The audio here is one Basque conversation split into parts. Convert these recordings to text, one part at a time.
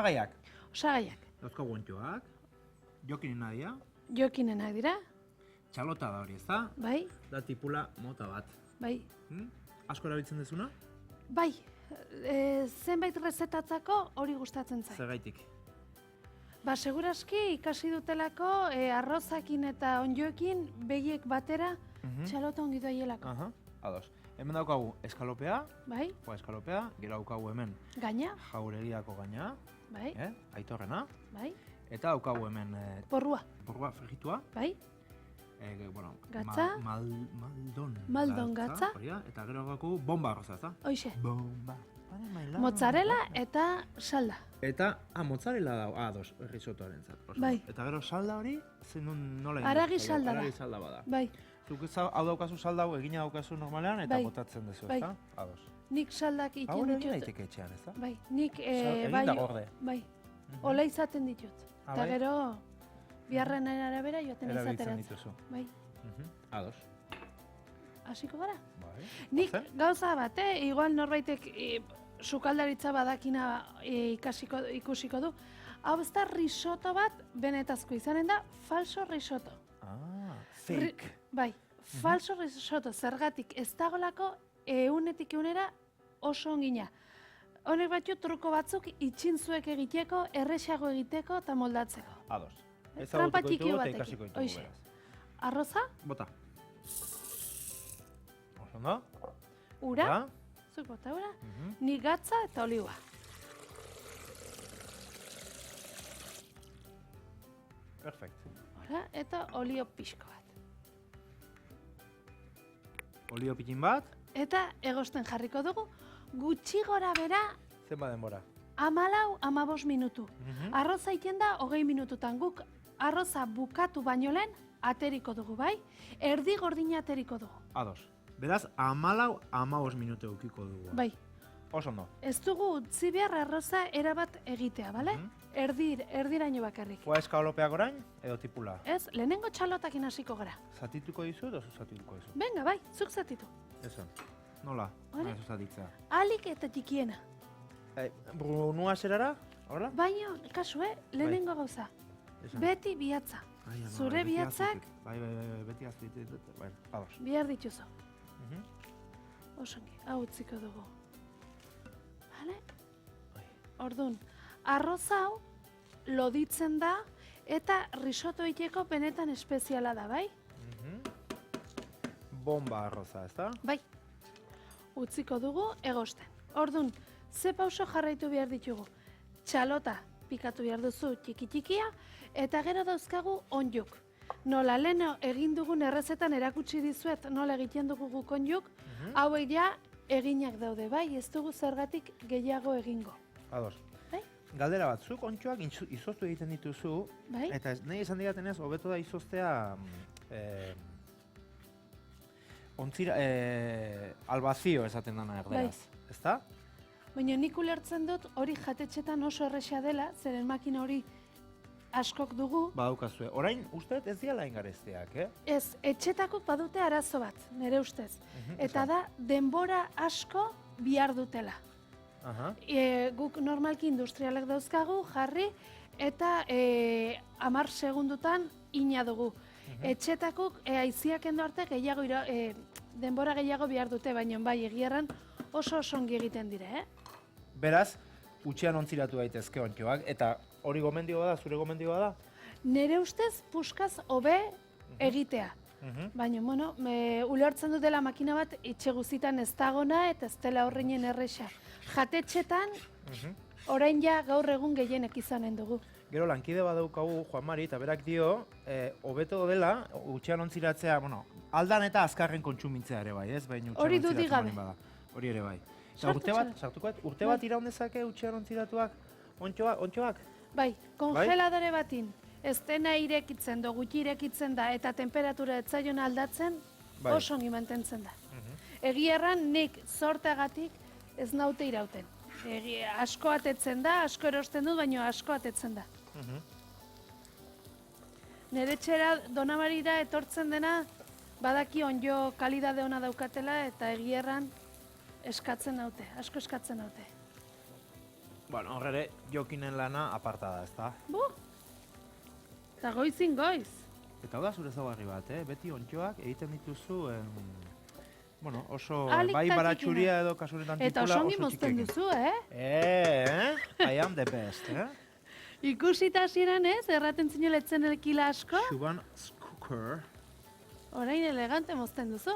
Osagaiak. Osagaiak. Dauzkagu ontxoak, jokinenak dira, Jokinenak dira, txalota da hori, ezta? bai, Da tipula mota bat. bai, Asko erabiltzen dezuna? bai. Zenbait rezetatzako hori gustatzen zait. Zergaitik. Ba, seguraski ikasi dutelako arrozakin eta ondjoekin begiek batera txalota ongi doielako. Aha, ados. Hemen daukagu eskalopea, Bai, gero daukagu hemen gaina, jauregiako gaina, bai, aitorrena, bai, eta daukagu hemen porrua, porrua frigitua, bai, bueno, Gatza. Maldon gatza. hori da, eta gero daukagu bomba arroza, ezta? hoixe. Bomba. Mozzarella eta salda. Eta, mozzarella dago, ados, risotoaren zat. Bai. Eta gero salda hori, nola Haragi salda da. Haragi salda bada. Bai, Zuk hau daukazu salda hau, egina daukazu normalean, eta Bai. botatzen duzu, Bai. ezta? Ados. nik saldak Hau iten egin ditut. daiteke etxean, ezta? Bai, nik egin bai, da gorde. bai, ola izaten ditut. Ah, Eta bai? gero, biharrenaren arabera joaten Erabiltzen izaterantz. dituzu. Bai, Ados. hasiko gara. Bai. Nik Zer? gauza bat, igual norbaitek sukaldaritza badakina ikusiko du. Hau ez da risotto bat benetazko izanen da falso risotto. Fake. Bai, falso risotto zergatik ez dagolako ehunetik ehunera oso ongina. Honek batzu truko batzuk itxintzuek egiteko, erresago egiteko eta moldatzeko. Ados. Trampa Ezagutuko txiki ditugu eta batekin, ikasiko ditugu, hoixe. beraz. Arroza, Bota. Oso ondo. ura, Ura. zuk bota ura, ni gatza eta oliua. Perfect. Ora, eta olio pixko bat. Olio pikin bat, Eta egosten jarriko dugu, gutxi gora bera zenba denbora. 14-15 minutu. Arroza iten da 20 minututan. Guk arroza bukatu baino lehen ateriko dugu, bai? Erdi gordina ateriko dugu. Ados. Beraz, 14-15 minutu eukiko dugu. Bai, Oso ondo. ez dugu utzi behar arroza erabat egitea, bale? Erdiraino bakarrik. Fua eskalopeak orain, edo tipula. Ez, lehenengo txalotakin hasiko gara. Zatituko dizu edo zatituko dizu? Venga, bai, zuk zatitu. Esan. Nola? Hori. Nola zatitzea? Alik eta txikiena. Brunua zerara? Horla? Baina, kasu, lehenengo gauza. Esan. Beti bihatza. Ai, ama, Zure beti bihatzak azpitik. Bai, beti azpitik. Bai, ados. bihar dituzu. Mhm. Osongi, hau utziko dugu. Bale? Bai. Orduan, arroz hau loditzen da eta risotto egiteko benetan espeziala da, bai? Bomba arroza, ezta? Bai. Utziko dugu egosten. Orduan, ze pauso jarraitu behar ditugu. Txalota pikatu behar duzu txiki-txikia eta gero dauzkagu onjuk. Nola lehen egin dugun errezetan erakutsi dizuet nola egiten dugu guk onjuk, hauek ja eginak daude, bai? Ez dugu zergatik gehiago egingo. Ados. Bai? Galdera bat, zuk ontxoak izoztu egiten dituzu, Bai? eta nahi esan digatenez, hobeto da izoztea ontzira, albazio esaten dana erderaz, ezta? Baina nik ulertzen dut hori jatetxetan oso erresa dela, zeren makina hori askok dugu. Badaukazue. Orain, usteet ez diala ingarezteak, Ez, etxetakok badute arazo bat, nire ustez. Eta da, denbora asko bihar dutela. Aha. Guk normalki industrialak dauzkagu, jarri, eta 10 segundutan ina dugu. Etxetakok aiziak endo arte gehiago denbora gehiago behar dute, baina bai egierran oso ongi egiten dire, Beraz, utxean ontziratu daitezke ontxoak, eta hori gomendioa da, zure gomendioa da? Nire ustez puskaz hobe egitea. Baina, bueno, ulertzen dutela makina bat etxe guztitan ez dagona eta ez dela horreinen erresa. Jatetxetan, orain ja gaur egun gehienek izanen dugu. Gero lankide badaukagu Juan Mari, eta berak dio, hobeto dela, utxean ontziratzea, bueno, aldan eta azkarren kontsumintzea ere bai, ez? Baina utxean Hori dudik ontziratzen gabe. baldin bada. Hori ere bai. Eta Sartu urte bat, txara. sartuko bat, urte bat iraun dezake utxean ontziratuak, ontxoak? Bai, kongeladore batin, ez dena irekitzen do, gutxi irekitzen da, eta temperatura ez zaion aldatzen, Bai. oso ongi mantentzen da. Egia erran, nik zorteagatik ez naute irauten. Asko atetzen da, asko erosten dut, baina asko atetzen da. Nere txera Donamarira etortzen dena, badaki onjo kalidade ona daukatela, eta egia erran eskatzen naute, asko eskatzen naute. Bueno, hor ere, jokinen lana aparta da, ezta? Bu! Eta goizin goiz. Eta hau da zure ezaugarri bat, beti ontxoak egiten dituzu, bueno, oso Ahalik bai eta baratxuria edo kasuretan Eta tipula osongi oso mozten txikekin. duzu, I am the best, Ikusita hasieran ez, erraten zineletzen elkila asko, Xuban Skuker. orain elegante mozten duzu.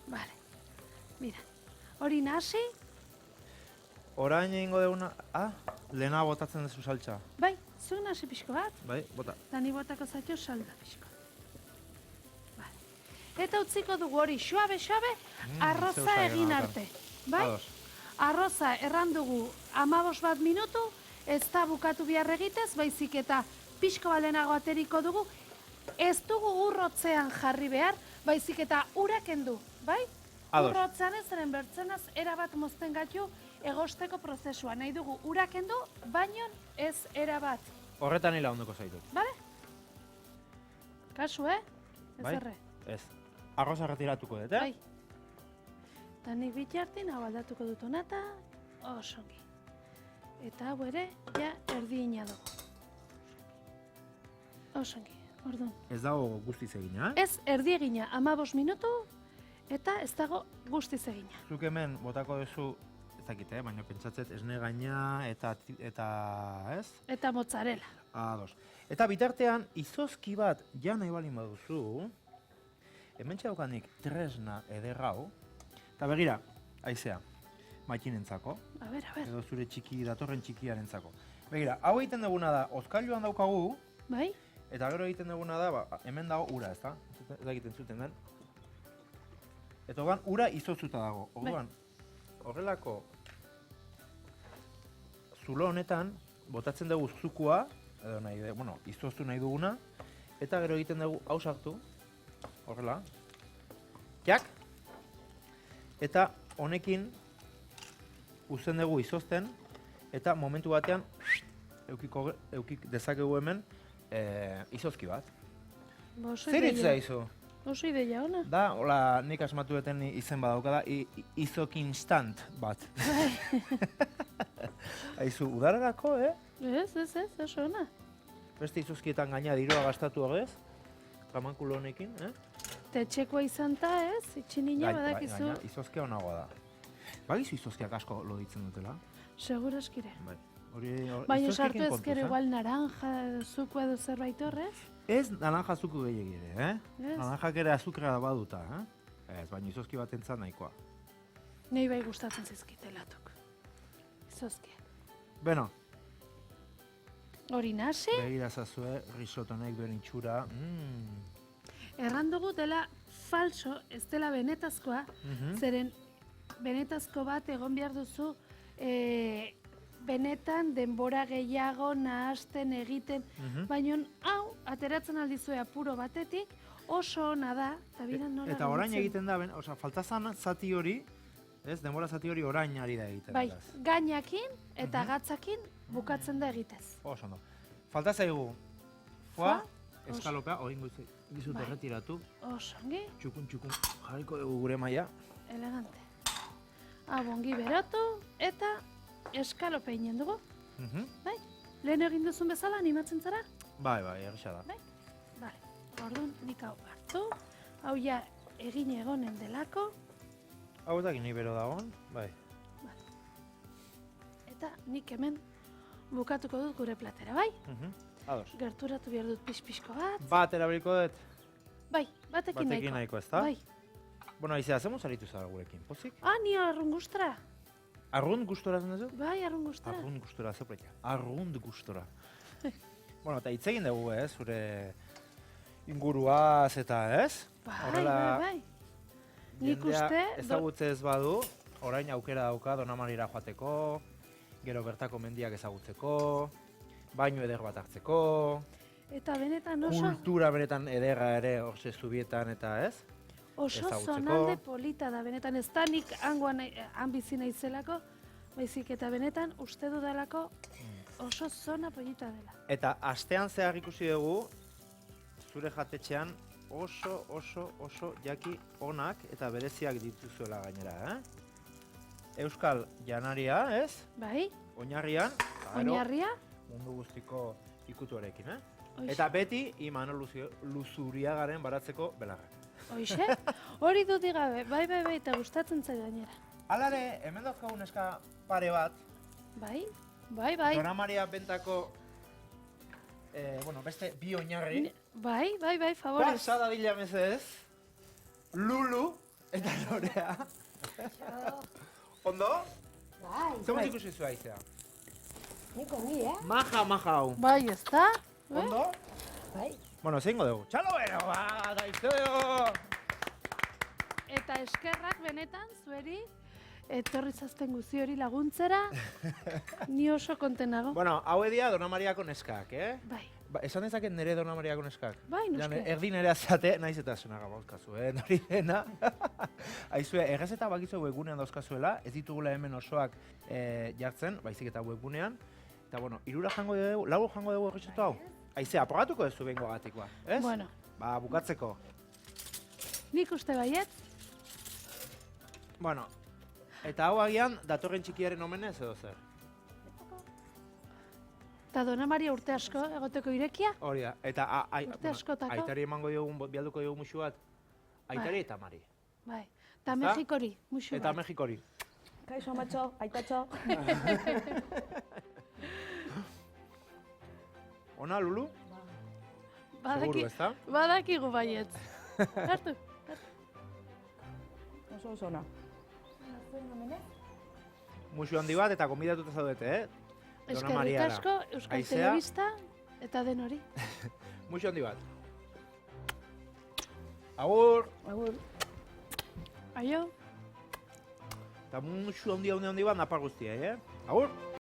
Vale, mira, hori nasi, Orain egingo duguna, lehena botatzen duzu saltza. bai, zuk nasi pixko bat, Bai, bota. eta ni botako zaitio salda pixko. Vale. Eta utziko dugu hori, suabe, arroza zeu egin zaio arte. Bai? Ados. Arroza erran dugu 15 bat minutu, ez da bukatu behar egitez, baizik eta pixko balenago ateriko dugu, ez dugu urrotzean jarri behar, baizik eta ura kendu, bai? Ados. Urrotzean ez eren bertzenaz erabat mozten gaitu egosteko prozesua. Nahi dugu ura kendu, baino ez erabat, Horretan hila ondoko zaitut. bale? Kasu, Ez Bai? erre. Ez. Arroza retiratuko dut, Bai. Eta nik bitartin hau aldatuko dut onata, osongi. Eta hau ere, ja erdina dugu. Osongi, orduan. Ez dago guztiz egina, Ez erdi egina, 15 minutu, eta ez dago guztiz egina. Zuk hemen botako duzu, ez dakit, baina pentsatzet esne gaina eta ez? Eta mozzarella. Ados. Eta bitartean, izozki bat ja nahi balin baduzu, hemen txaukanik tresna ederrau, eta begira, aizea, makinentzako, A ber, edo zure txiki, datorren txikiarentzako. Begira, hau egiten duguna da, ozkailuan daukagu, bai? eta gero egiten duguna da, hemen dago ura, ezta? Ez da egiten zuten den. Eta orduan, ura izozuta dago. Orduan, horrelako zulo honetan, botatzen dugu zukua, edo nahi, izoztu nahi duguna, eta gero egiten dugu hau sartu, horrela, jak, eta honekin uzten dugu izozten, eta momentu batean eukik dezakegu hemen izozki bat. Ba, oso Zer ideia. hitz da izu? Oso ideia ona. Da, hola, nik asmatu duten izen badauka da, izok instant bat. Aizu, udararako, Ez, oso ona. Beste izozkietan gaina dirua gastatu horrez, ramankulo honekin, Tetxekoa izan ta ez, itxinina badakizu. Gaina, izozkia honagoa da. Bagizu izozkiak asko loditzen dutela. Seguraskire. Bai. Hori, Baina izozkiekin sartu kontuz, ezkero igual naranja, zuko edo zerbait horrez. Ez naranja zuku gehiagi ere, Ez. Naranjak ere azukra baduta, Ez, baina izozki bat entzat nahikoa. Nei bai gustatzen zizkitelatuk. Izozkiak. Beno, Hori nasi, begira zazue, risotonek duen itxura. erran dugu dela falso, ez dela benetazkoa, zeren benetazko bat egon behar duzu benetan denbora gehiago nahasten egiten, baina hau ateratzen aldizue apuro batetik oso ona da, eta bira nola Eta orain gelditzen. egiten da, faltazan zati hori, ez, denbora zati hori orain ari da egiten. Bai, beraz. gainakin eta gatzakin bukatzen da egitez. Oso ondo. Falta zaigu, Foie, eskaloka, hori gizut Bai. erretiratu, Osongi, txukun jarriko dugu gure maila. elegante. Hau ongi berotu eta eskalope eginen dugu. Bai, lehen egin duzun bezala animatzen zara? Bai, egisa da. Bale, orduan nik hau hartu. Hau ja egin egonen delako. Hau eta gini bero dagoen, bai. Eta nik hemen bukatuko dut gure platera, bai? Ados. Gerturatu behar dut pixko bat. Bat erabiliko dut, Bai, batekin batekin nahiko. nahiko, ezta? Bai. Bueno, aizea, zemuz aritu zara gurekin, pozik? Ni arrun gustora. Arrund gustora zen duzu? Bai, arrun gustora. Arrund gustora, zeupretia. Arrund gustora. Bueno, eta hitz egin dugu, zure inguruaz eta, ez? Bai. Nik uste... ezagutze ez badu, orain aukera dauka Donamarira joateko, gero bertako mendiak ezagutzeko, baino eder bat hartzeko, Eta benetan oso... kultura benetan ederra ere horze zubietan eta, ez? Oso ezagutzeko. zonalde polita da, benetan ez da nik han bizi naizelako, baizik eta benetan uste dudalako oso zona polita dela. Eta astean zehar ikusi dugu, zure jatetxean oso jaki onak eta bereziak dituzuela gainera, euskal janaria, ez? Bai, Oinarrian, eta gero, oinarria. mundu guztiko ikutuarekin, Hoxe. Eta beti Imanol Luzuriagaren baratzeko belarra. Hoxe, hori dudik gabe, bai, eta gustatzen zait gainera. Hala ere, hemen dauzkagu neska pare bat, Bai. Dona Maria Bentako, beste bi oinarri, Bai, favorez. pasa dadila mesedez, Lulu eta Lorea. Ondo? Bai, Zer ikusi zu aizea? nik ongi, Maja hau. Bai, ez da? Ondo? Bai. Bueno, zeingo dugu. Txalo bero, gaizto! Eta eskerrak benetan zueri, etorri zazten guzi hori laguntzera, ni oso kontenago. Bueno, hau edia Dona Mariako neskak, Bai, Esan dezaket nire Dona Mariako neskak. bai, noske. Erdi nire azate, naiz eta zena gabauzkazu, nori dena. Aizue, errez eta bakizu webgunean dauzkazuela, ez ditugula hemen osoak jartzen, baizik eta webgunean. Eta, bueno, irura jango dugu, lagu jango dugu erritxotu hau. Aizea, aprobatuko duzu behingo gatikoa, ez? Bueno, Ba, bukatzeko. nik uste baiet, Bueno, eta hau agian, datorren txikiaren omenez edo zer? eta Dona Maria urte asko egoteko irekia, Hori da, eta Urte askotako. aitari emango diogun, bialduko diogun musu bat. Aitari eta Mari. bai. Eta Ezta? Mexikori, musu Eta bat. Mexikori. Kaixo, matxo, aitatxo. Ona, Lulu? Seguru, ezta? Badakigu baietz. Hartu. Oso ona. Musu handi bat eta konbidatuta zaudete, Dona Eskerrik Mariara. asko, Euskal Aizea. Telebista, eta den hori. Musu handi bat. Agur! Agur. Aio. Eta musu handi bat napar guztia, Agur!